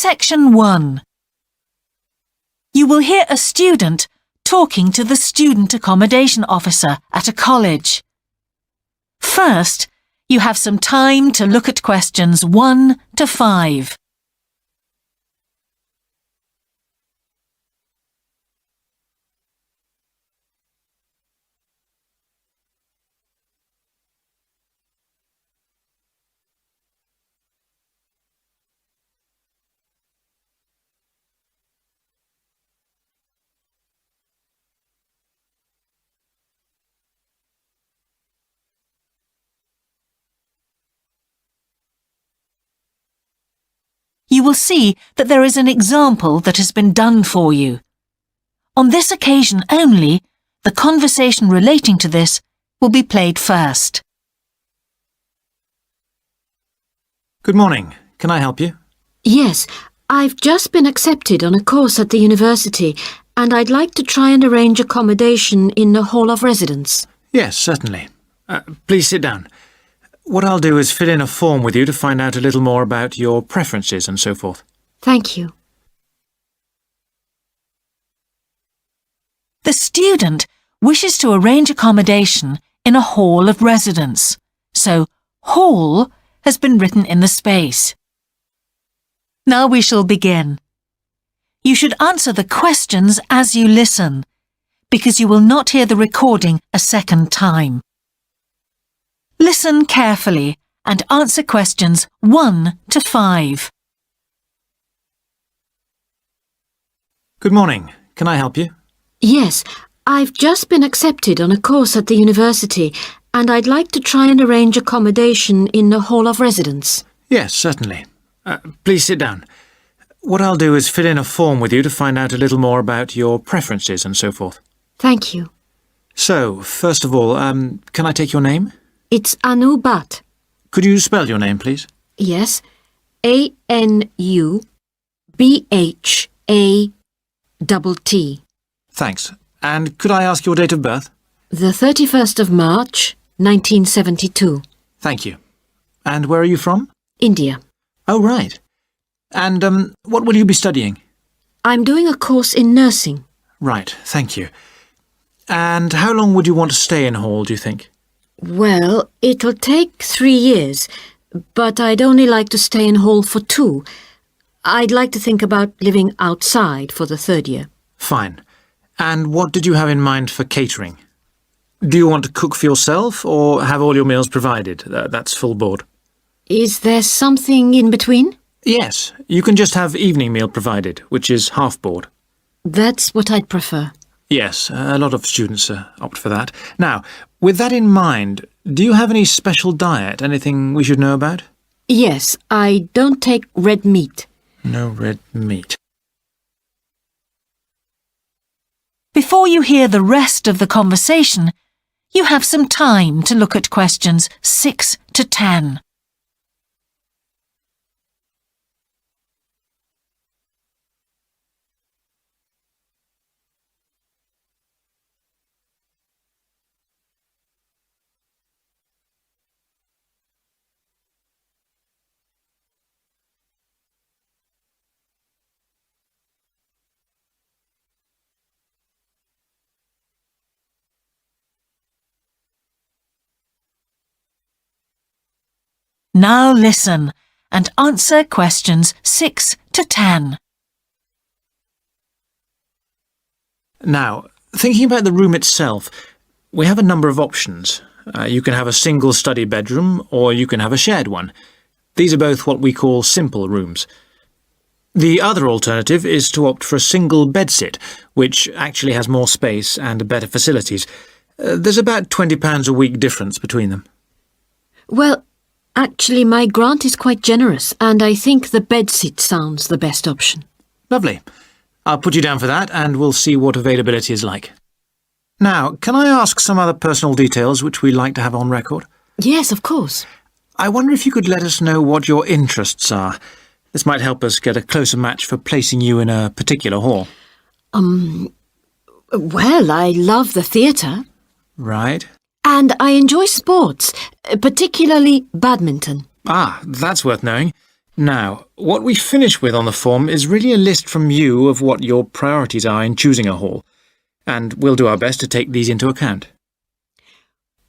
Section 1. You will hear a student talking to the student accommodation officer at a college. First, you have some time to look at questions 1 to 5. You will see that there is an example that has been done for you. On this occasion only, the conversation relating to this will be played first. Good morning. Can I help you? Yes, I've just been accepted on a course at the university and I'd like to try and arrange accommodation in a hall of residence. Yes, certainly. Please sit down. What I'll do is fill in a form with you to find out a little more about your preferences and so forth. Thank you. The student wishes to arrange accommodation in a hall of residence, so hall has been written in the space. Now we shall begin. You should answer the questions as you listen, because you will not hear the recording a second time. Listen carefully and answer questions 1 to 5. Good morning. Can I help you? Yes, I've just been accepted on a course at the university and I'd like to try and arrange accommodation in a hall of residence. Yes, certainly. Please sit down. What I'll do is fill in a form with you to find out a little more about your preferences and so forth. Thank you. So, first of all, can I take your name? It's Anu Bhatt. Could you spell your name, please? Yes, ANUBHATT. Thanks. And could I ask your date of birth? The 31st of March, 1972. Thank you. And where are you from? India. Oh, right. And what will you be studying? I'm doing a course in nursing. Right, thank you. And how long would you want to stay in hall, do you think? Well, it'll take 3 years, but I'd only like to stay in hall for 2. I'd like to think about living outside for the 3rd year. Fine. And what did you have in mind for catering? Do you want to cook for yourself or have all your meals provided? That's full board. Is there something in between? Yes, you can just have evening meal provided, which is half board. That's what I'd prefer. Yes, a lot of students opt for that. Now, with that in mind, do you have any special diet, anything we should know about? Yes, I don't take red meat. No red meat. Before you hear the rest of the conversation, you have some time to look at questions 6 to 10. Now listen and answer questions 6 to 10. Now, thinking about the room itself, we have a number of options. You can have a single study bedroom or you can have a shared one. These are both what we call simple rooms. The other alternative is to opt for a single bedsit, which actually has more space and better facilities. There's about £20 a week difference between them. Well, actually my grant is quite generous and I think the bedsit sounds the best option. Lovely. I'll put you down for that and we'll see what availability is like. Now, can I ask some other personal details which we like to have on record? Yes, of course. I wonder if you could let us know what your interests are. This might help us get a closer match for placing you in a particular hall. Well, I love the theatre. Right. And I enjoy sports, particularly badminton. Ah, that's worth knowing. Now, what we finish with on the form is really a list from you of what your priorities are in choosing a hall, and we'll do our best to take these into account.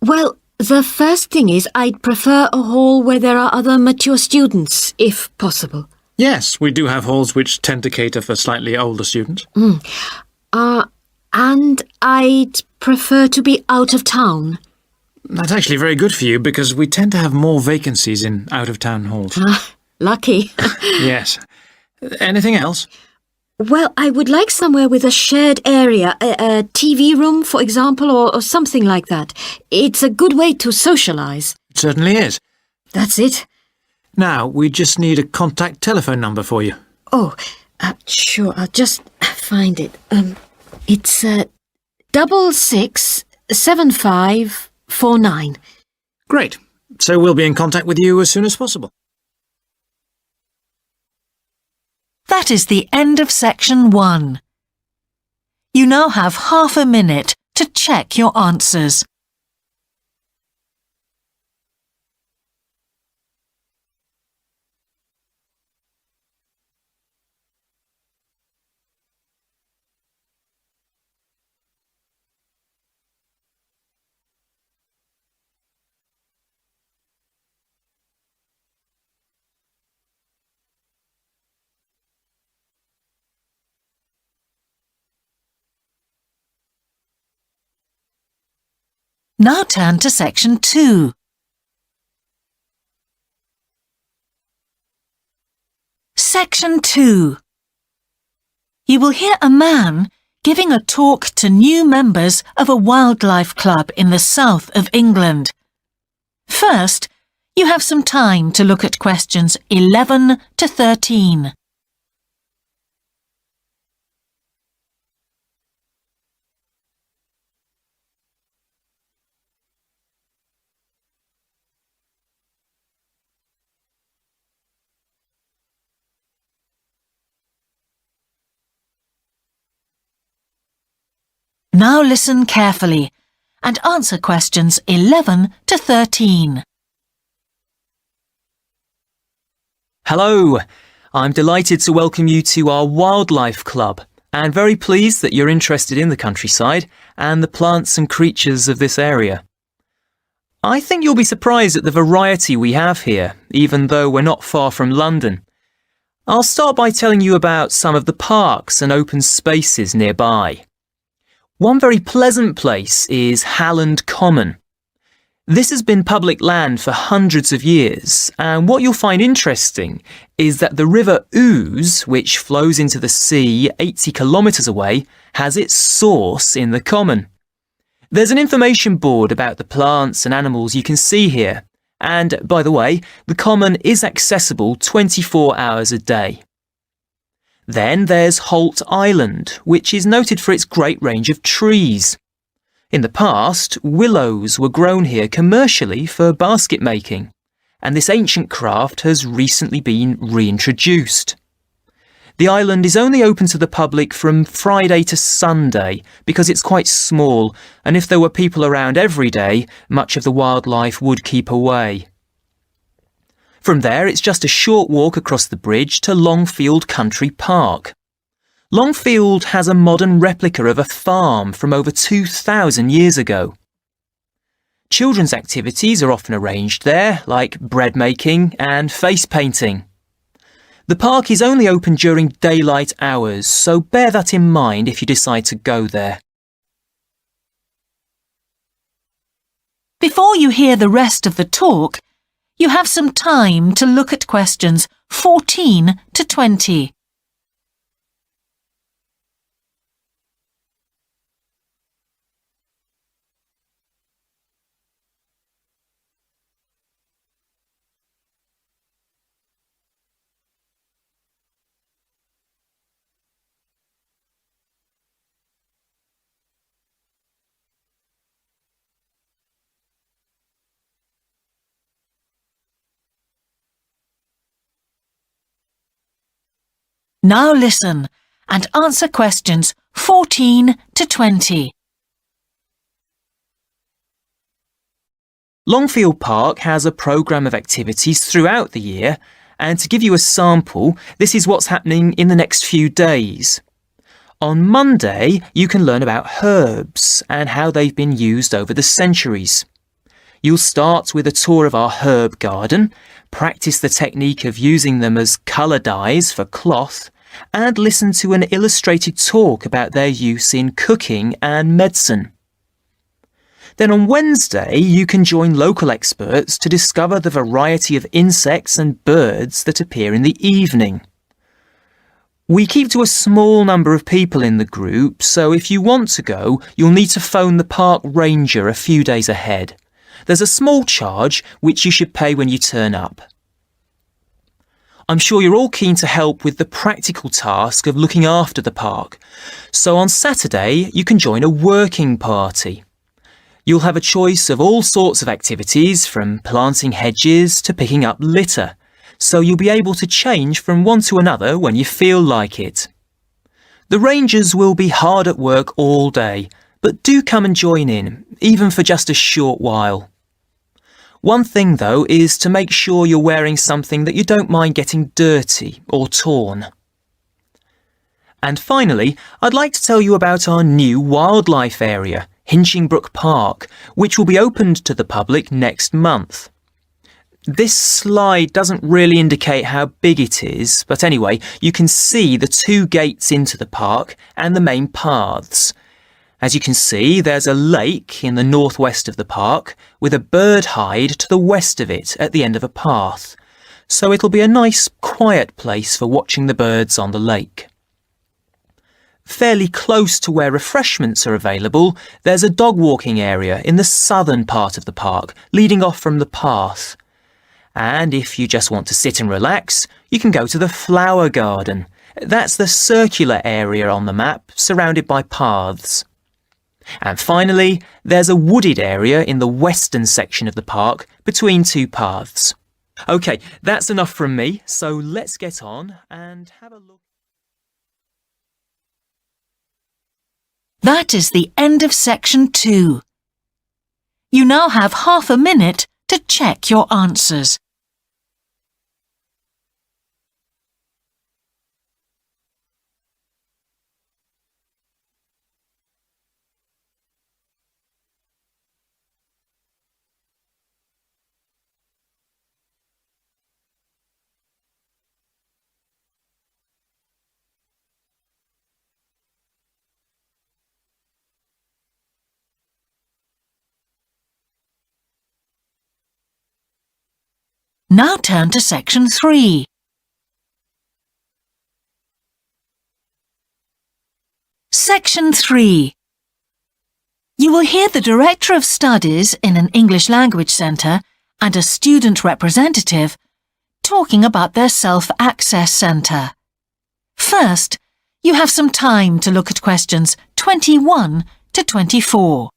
Well, the first thing is I'd prefer a hall where there are other mature students, if possible. Yes, we do have halls which tend to cater for slightly older students. And I'd prefer to be out of town. That's actually very good for you because we tend to have more vacancies in out-of-town halls. Lucky. Yes. Anything else? Well, I would like somewhere with a shared area, a TV room, for example, or something like that. It's a good way to socialise. It certainly is. That's it. Now, we just need a contact telephone number for you. Oh, sure, I'll just find it. It's 667549. Great. So we'll be in contact with you as soon as possible. That is the end of section 1. You now have half a minute to check your answers. Now turn to section 2. Section 2. You will hear a man giving a talk to new members of a wildlife club in the south of England. First, you have some time to look at questions 11 to 13. Now listen carefully and answer questions 11 to 13. Hello, I'm delighted to welcome you to our wildlife club and very pleased that you're interested in the countryside and the plants and creatures of this area. I think you'll be surprised at the variety we have here, even though we're not far from London. I'll start by telling you about some of the parks and open spaces nearby. One very pleasant place is Halland Common. This has been public land for hundreds of years, and what you'll find interesting is that the River Ouse, which flows into the sea 80 kilometres away, has its source in the common. There's an information board about the plants and animals you can see here, and, by the way, the common is accessible 24 hours a day. Then there's Holt Island, which is noted for its great range of trees. In the past, willows were grown here commercially for basket making, and this ancient craft has recently been reintroduced. The island is only open to the public from Friday to Sunday because it's quite small, and if there were people around every day, much of the wildlife would keep away. From there, it's just a short walk across the bridge to Longfield Country Park. Longfield has a modern replica of a farm from over 2,000 years ago. Children's activities are often arranged there, like bread making and face painting. The park is only open during daylight hours, so bear that in mind if you decide to go there. Before you hear the rest of the talk, you have some time to look at questions 14 to 20. Now listen and answer questions 14 to 20. Longfield Park has a programme of activities throughout the year, And to give you a sample, this is what's happening in the next few days. On Monday, you can learn about herbs and how they've been used over the centuries. You'll start with a tour of our herb garden, practice the technique of using them as colour dyes for cloth, and listen to an illustrated talk about their use in cooking and medicine. Then on Wednesday, you can join local experts to discover the variety of insects and birds that appear in the evening. We keep to a small number of people in the group, so if you want to go, you'll need to phone the park ranger a few days ahead. There's a small charge which you should pay when you turn up. I'm sure you're all keen to help with the practical task of looking after the park, so on Saturday you can join a working party. You'll have a choice of all sorts of activities, from planting hedges to picking up litter, so you'll be able to change from one to another when you feel like it. The rangers will be hard at work all day, but do come and join in, even for just a short while. One thing, though, is to make sure you're wearing something that you don't mind getting dirty or torn. And finally, I'd like to tell you about our new wildlife area, Hinchingbrook Park, which will be opened to the public next month. This slide doesn't really indicate how big it is, but anyway, you can see the 2 gates into the park and the main paths. As you can see, there's a lake in the northwest of the park with a bird hide to the west of it at the end of a path, so it'll be a nice, quiet place for watching the birds on the lake. Fairly close to where refreshments are available, there's a dog walking area in the southern part of the park, leading off from the path. And if you just want to sit and relax, you can go to the flower garden. That's the circular area on the map, surrounded by paths. And finally, there's a wooded area in the western section of the park, between 2 paths. OK, that's enough from me, so let's get on and have a look. That is the end of section 2. You now have half a minute to check your answers. Now turn to section 3. Section 3. You will hear the Director of Studies in an English Language Centre and a student representative talking about their Self-Access Centre. First, you have some time to look at questions 21 to 24.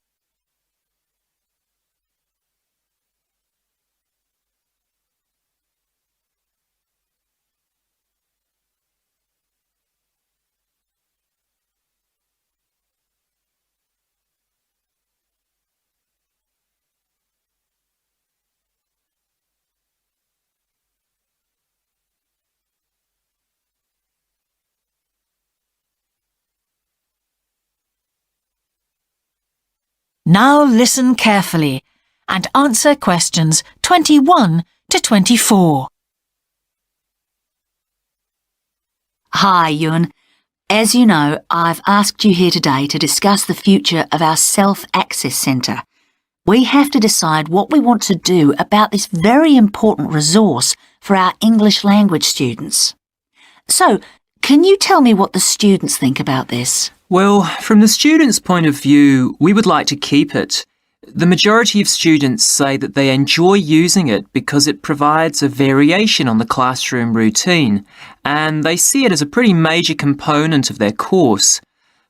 Now listen carefully and answer questions 21 to 24. Hi, Ewan. As you know, I've asked you here today to discuss the future of our Self-Access Centre. We have to decide what we want to do about this very important resource for our English language students. So, can you tell me what the students think about this? Well, from the students' point of view, we would like to keep it. The majority of students say that they enjoy using it because it provides a variation on the classroom routine, and they see it as a pretty major component of their course.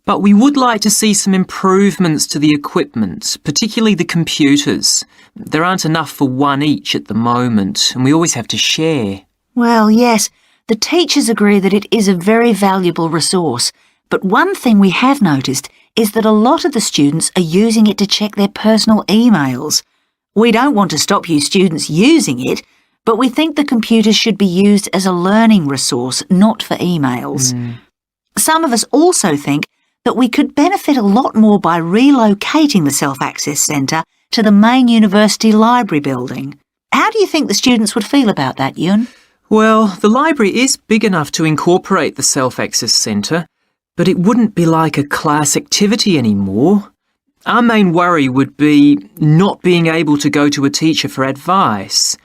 But we would like to see some improvements to the equipment, particularly the computers. There aren't enough for one each at the moment, and we always have to share. Well, yes, the teachers agree that it is a very valuable resource. But one thing we have noticed is that a lot of the students are using it to check their personal emails. We don't want to stop you students using it, but we think the computers should be used as a learning resource, not for emails. Some of us also think that we could benefit a lot more by relocating the Self-Access Centre to the main university library building. How do you think the students would feel about that, Yun? Well, the library is big enough to incorporate the Self-Access Centre, but it wouldn't be like a class activity anymore. Our main worry would be not being able to go to a teacher for advice.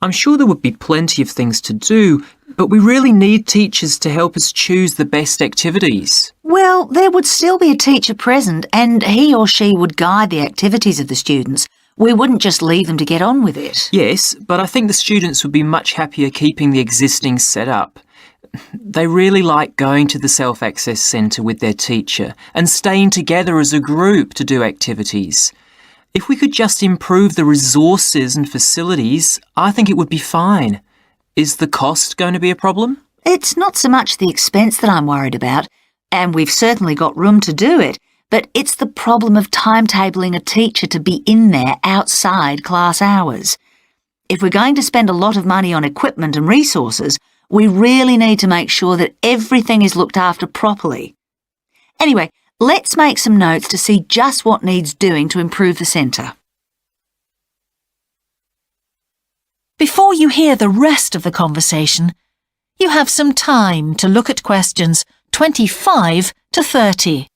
I'm sure there would be plenty of things to do, but we really need teachers to help us choose the best activities. Well, there would still be a teacher present and he or she would guide the activities of the students. We wouldn't just leave them to get on with it. Yes, but I think the students would be much happier keeping the existing setup. They really like going to the Self-Access Centre with their teacher and staying together as a group to do activities. If we could just improve the resources and facilities, I think it would be fine. Is the cost going to be a problem? It's not so much the expense that I'm worried about, and we've certainly got room to do it, but it's the problem of timetabling a teacher to be in there outside class hours. If we're going to spend a lot of money on equipment and resources, we really need to make sure that everything is looked after properly. Anyway, let's make some notes to see just what needs doing to improve the centre. Before you hear the rest of the conversation, you have some time to look at questions 25 to 30.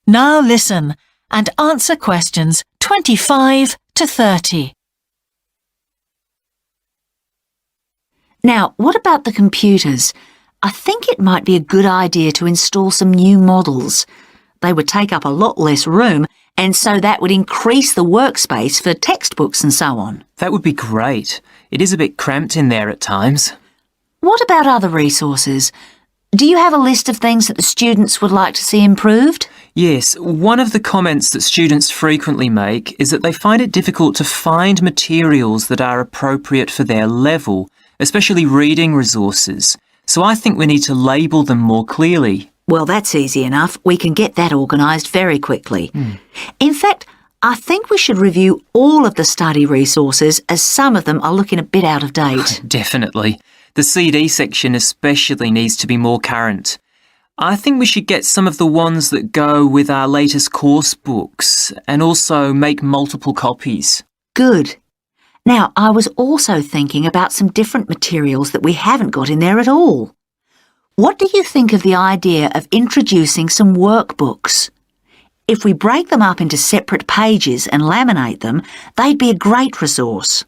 Now listen and answer questions 25 to 30. Now, what about the computers? I think it might be a good idea to install some new models. They would take up a lot less room, and so that would increase the workspace for textbooks and so on. That would be great. It is a bit cramped in there at times. What about other resources? Do you have a list of things that the students would like to see improved? Yes, one of the comments that students frequently make is that they find it difficult to find materials that are appropriate for their level, especially reading resources. So I think we need to label them more clearly. Well, that's easy enough. We can get that organised very quickly. In fact, I think we should review all of the study resources as some of them are looking a bit out of date. Definitely. The CD section especially needs to be more current. I think we should get some of the ones that go with our latest course books and also make multiple copies. Good. Now, I was also thinking about some different materials that we haven't got in there at all. What do you think of the idea of introducing some workbooks? If we break them up into separate pages and laminate them, they'd be a great resource.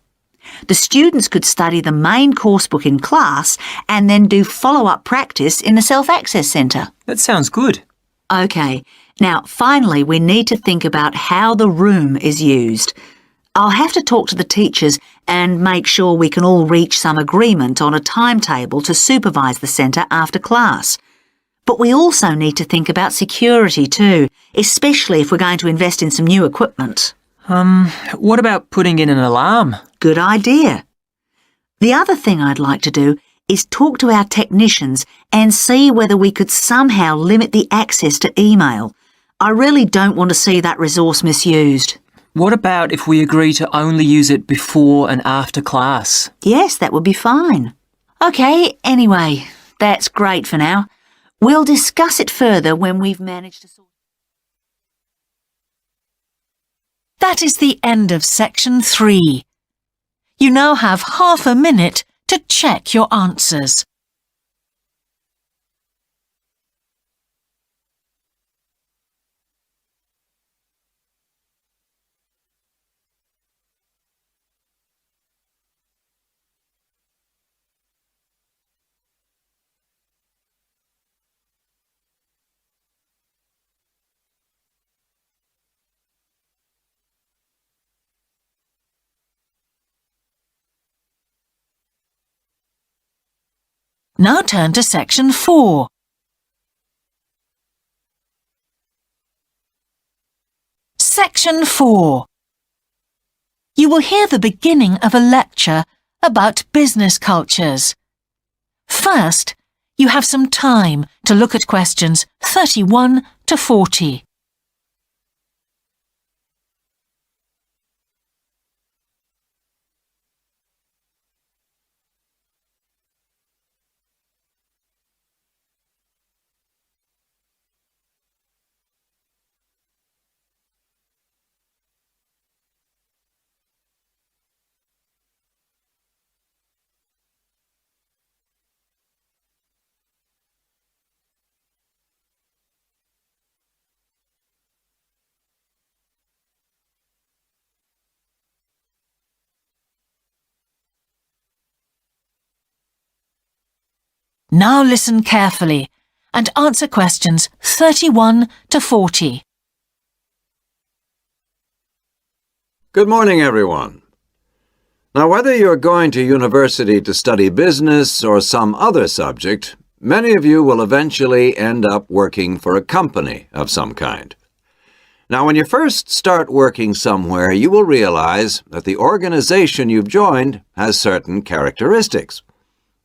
The students could study the main course book in class and then do follow-up practice in the Self-Access Centre. That sounds good. OK, now finally we need to think about how the room is used. I'll have to talk to the teachers and make sure we can all reach some agreement on a timetable to supervise the centre after class. But we also need to think about security too, especially if we're going to invest in some new equipment. What about putting in an alarm? Good idea. The other thing I'd like to do is talk to our technicians and see whether we could somehow limit the access to email. I really don't want to see that resource misused. What about if we agree to only use it before and after class? Yes, that would be fine. OK, anyway, that's great for now. We'll discuss it further when we've managed to sort. That is the end of section 3. You now have half a minute to check your answers. Now turn to Section 4. Section 4. You will hear the beginning of a lecture about business cultures. First, you have some time to look at questions 31 to 40. Now listen carefully and answer questions 31 to 40. Good morning, everyone. Now, whether you're going to university to study business or some other subject, many of you will eventually end up working for a company of some kind. Now, when you first start working somewhere, you will realize that the organization you've joined has certain characteristics.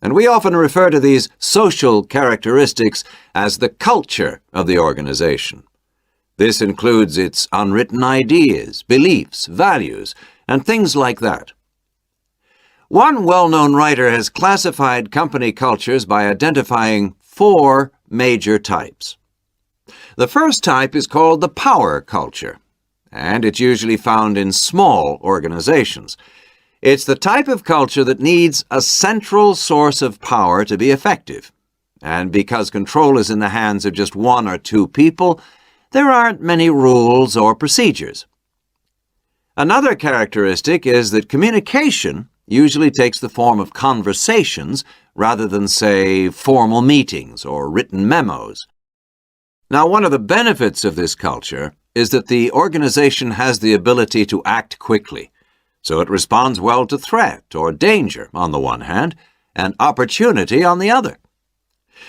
And we often refer to these social characteristics as the culture of the organization. This includes its unwritten ideas, beliefs, values, and things like that. One well-known writer has classified company cultures by identifying 4 major types. The first type is called the power culture, and it's usually found in small organizations. It's the type of culture that needs a central source of power to be effective. And because control is in the hands of just 1 or 2 people, there aren't many rules or procedures. Another characteristic is that communication usually takes the form of conversations rather than, say, formal meetings or written memos. Now, one of the benefits of this culture is that the organization has the ability to act quickly. So it responds well to threat or danger on the one hand, and opportunity on the other.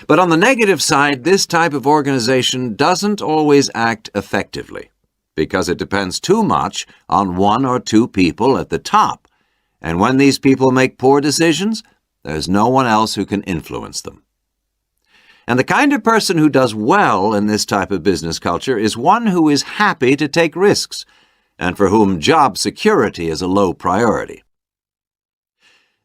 But on the negative side, this type of organization doesn't always act effectively, because it depends too much on 1 or 2 people at the top. And when these people make poor decisions, there's no one else who can influence them. And the kind of person who does well in this type of business culture is one who is happy to take risks, and for whom job security is a low priority.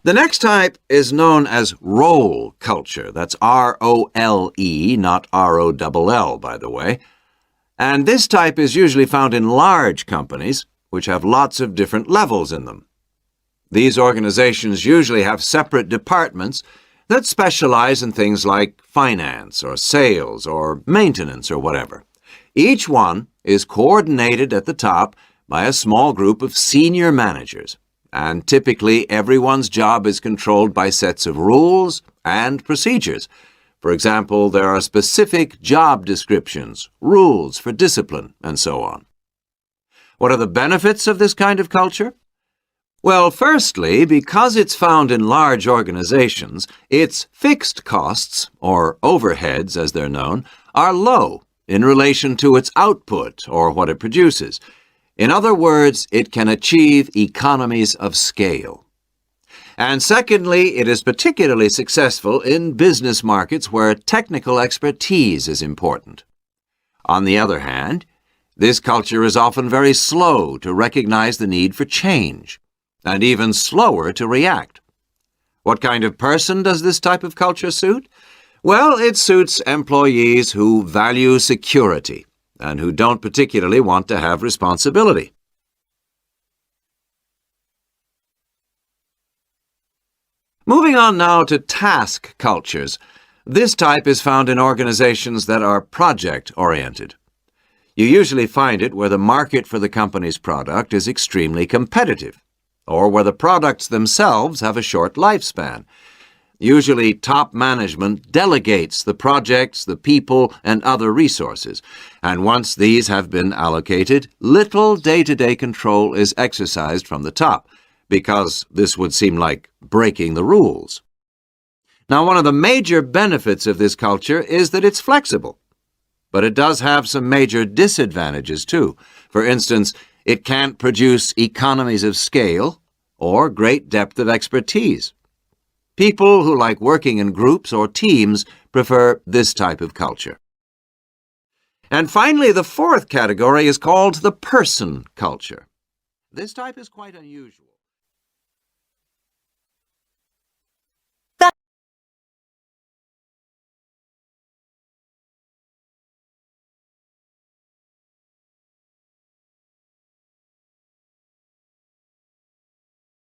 The next type is known as role culture. That's R-O-L-E, not R-O-double-L, by the way. And this type is usually found in large companies, which have lots of different levels in them. These organizations usually have separate departments that specialize in things like finance or sales or maintenance or whatever. Each one is coordinated at the top by a small group of senior managers, and typically everyone's job is controlled by sets of rules and procedures. For example, there are specific job descriptions, rules for discipline, and so on. What are the benefits of this kind of culture? Well, firstly, because it's found in large organizations, its fixed costs, or overheads as they're known, are low in relation to its output or what it produces. In other words, it can achieve economies of scale. And secondly, it is particularly successful in business markets where technical expertise is important. On the other hand, this culture is often very slow to recognize the need for change, and even slower to react. What kind of person does this type of culture suit? Well, it suits employees who value security and who don't particularly want to have responsibility. Moving on now to task cultures. This type is found in organizations that are project-oriented. You usually find it where the market for the company's product is extremely competitive, or where the products themselves have a short lifespan. Usually, top management delegates the projects, the people, and other resources, and once these have been allocated, little day-to-day control is exercised from the top, because this would seem like breaking the rules. Now, one of the major benefits of this culture is that it's flexible. But it does have some major disadvantages, too. For instance, it can't produce economies of scale or great depth of expertise. People who like working in groups or teams prefer this type of culture. And finally, the fourth category is called the person culture. This type is quite unusual.